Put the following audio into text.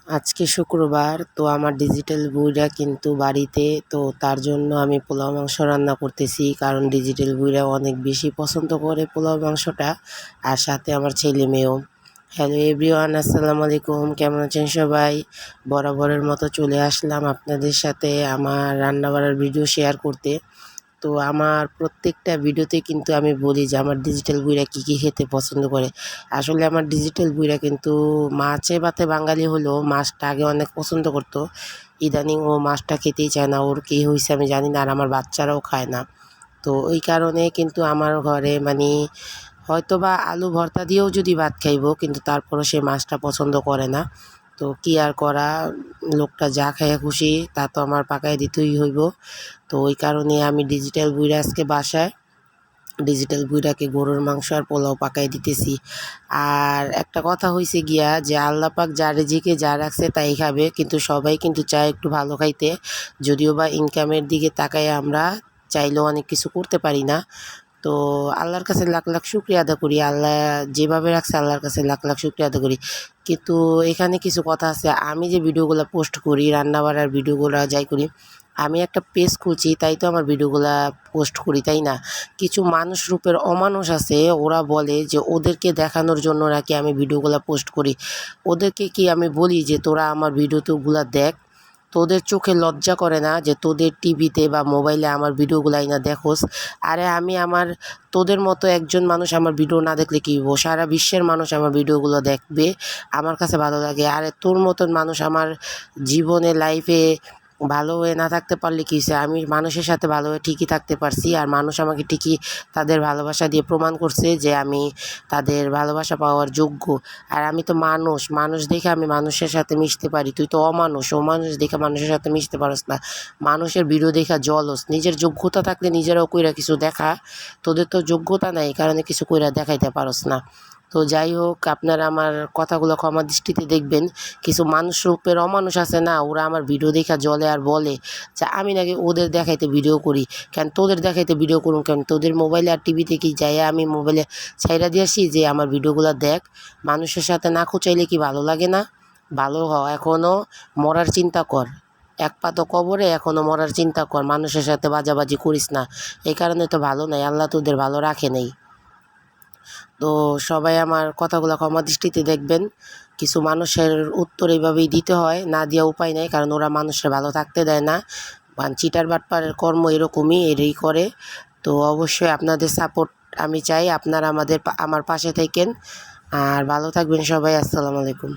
আজকে শুক্রবার, তো আমার ডিজিটাল বুইড়া কিন্তু বাড়িতে। তো তার জন্য আমি পোলাও মাংস রান্না করতেছি, কারণ ডিজিটাল বুইড়া অনেক বেশি পছন্দ করে পোলাও মাংসটা, আর সাথে আমার ছেলে মেয়েও। হ্যালো এভরিওয়ান, আসসালামু আলাইকুম। কেমন আছেন সবাই? বরাবরের মতো চলে আসলাম আপনাদের সাথে আমার রান্না বাড়ার ভিডিও শেয়ার করতে। তো আমার প্রত্যেকটা ভিডিওতে কিন্তু আমি বলি যে আমার ডিজিটাল বুইড়া কী কী খেতে পছন্দ করে। আসলে আমার ডিজিটাল বুইড়া কিন্তু মাছে ভাতে বাঙালি হলেও মাছটা আগে অনেক পছন্দ করত। ইদানিং ও মাছটা খেতেই চায় না, ওর কী হয়েছে আমি জানি না, আর আমার বাচ্চারাও খায় না। তো ওই কারণে কিন্তু আমার ঘরে মানে হয়তোবা আলু ভর্তা দিয়েও যদি ভাত খাইব, কিন্তু তারপরও সে মাছটা পছন্দ করে না। তো কী আর করা, লোকটা যা খাইয়া খুশি তা তো আমার পাকায় দিতেই হইব। তো ওই কারণে আমি ডিজিটাল বুইড়া আজকে বাসায় ডিজিটাল বুইড়াকে গরুর মাংস আর পোলাও পাকাই দিতেছি। আর একটা কথা হইছে গিয়া যে আল্লাহ পাক যার রিজিকে যা রাখছে তাই খাবে, কিন্তু সবাই কিন্তু চায় একটু ভালো খাইতে। যদিও বা ইনকামের দিকে তাকায় আমরা চাইলেও অনেক কিছু করতে পারি না। তো আল্লাহর কাছে লাখ লাখ শুকরিয়া আদা করি, আল্লাহ যেভাবে রাখছে আল্লাহর কাছে লাখ লাখ শুকরিয়া আদা করি। কিন্তু এখানে কিছু কথা আছে, আমি যে ভিডিওগুলো পোস্ট করি, রান্না বাড়ার ভিডিওগুলো যাই করি, আমি একটা পেজ খুলছি তাই তো আমার ভিডিওগুলা পোস্ট করি, তাই না? কিছু মানুষ রূপের অমানুষ আছে, ওরা বলে যে ওদেরকে দেখানোর জন্য নাকি আমি ভিডিওগুলা পোস্ট করি। ওদেরকে কি আমি বলি যে তোরা আমার ভিডিওগুলা দেখ, তোদের চোখে লজ্জা করে না যে তোদের টিভিতে বা মোবাইলে আমার ভিডিওগুলো আইনা দেখোস? আরে আমি আমার তোদের মতো একজন মানুষ আমার ভিডিও না দেখলে কী হইব, সারা বিশ্বের মানুষ আমার ভিডিওগুলো দেখবে, আমার কাছে ভালো লাগে। আরে তোর মতন মানুষ আমার জীবনে লাইফে ভালো হয়ে না থাকতে পারলে কী হইছে, আমি মানুষের সাথে ভালো হয়ে ঠিকই থাকতে পারছি, আর মানুষ আমাকে ঠিকই তাদের ভালোবাসা দিয়ে প্রমাণ করছে যে আমি তাদের ভালোবাসা পাওয়ার যোগ্য। আর আমি তো মানুষ, মানুষ দেখে আমি মানুষের সাথে মিশতে পারি, তুই তো অমানুষ, অমানুষ দেখে মানুষের সাথে মিশতে পারস না। মানুষের ভিডিও দেখা জলস, নিজের যোগ্যতা থাকলে নিজেরাও কইরা কিছু দেখা, তোদের তো যোগ্যতা নাই, এই কারণে কিছু কইরা দেখাইতে পারস না। তো যাই হোক, আপনারা আমার কথাগুলো ক্ষমা দৃষ্টিতে দেখবেন। কিছু মানুষ রূপের অমানুষ আছে না, ওরা আমার ভিডিও দেখা জ্বলে আর বলে যে আমি নাকি ওদের দেখাইতে ভিডিও করি। কেন তোদের দেখাইতে ভিডিও করুন কেন? তোদের মোবাইলে আর টিভিতে কি যাই আমি মোবাইলে ছাইড়া দিয়েছি যে আমার ভিডিওগুলো দেখ? মানুষের সাথে না খুঁচাইলে কি ভালো লাগে না? ভালো হ, এখনও মরার চিন্তা কর। এক পা তো কবরে, এখনও মরার চিন্তা কর, মানুষের সাথে বাজাবাজি করিস না। এই কারণে তো ভালো নাই, আল্লাহ তোদের ভালো রাখে নেই। তো সবাই আমার কথাগুলো ক্ষমা দৃষ্টিতে দেখবেন। কিছু মানুষের উত্তর এইভাবেই দিতে হয়, না দিয়া উপায় নেই, কারণ ওরা মানুষের ভালো থাকতে দেয় না। চিটার বাটপারের কর্ম এরকমই, এরই করে। তো অবশ্যই আপনাদের সাপোর্ট আমি চাই, আপনারা আমার পাশে থাকেন। আর ভালো থাকবেন সবাই। আসসালামু আলাইকুম।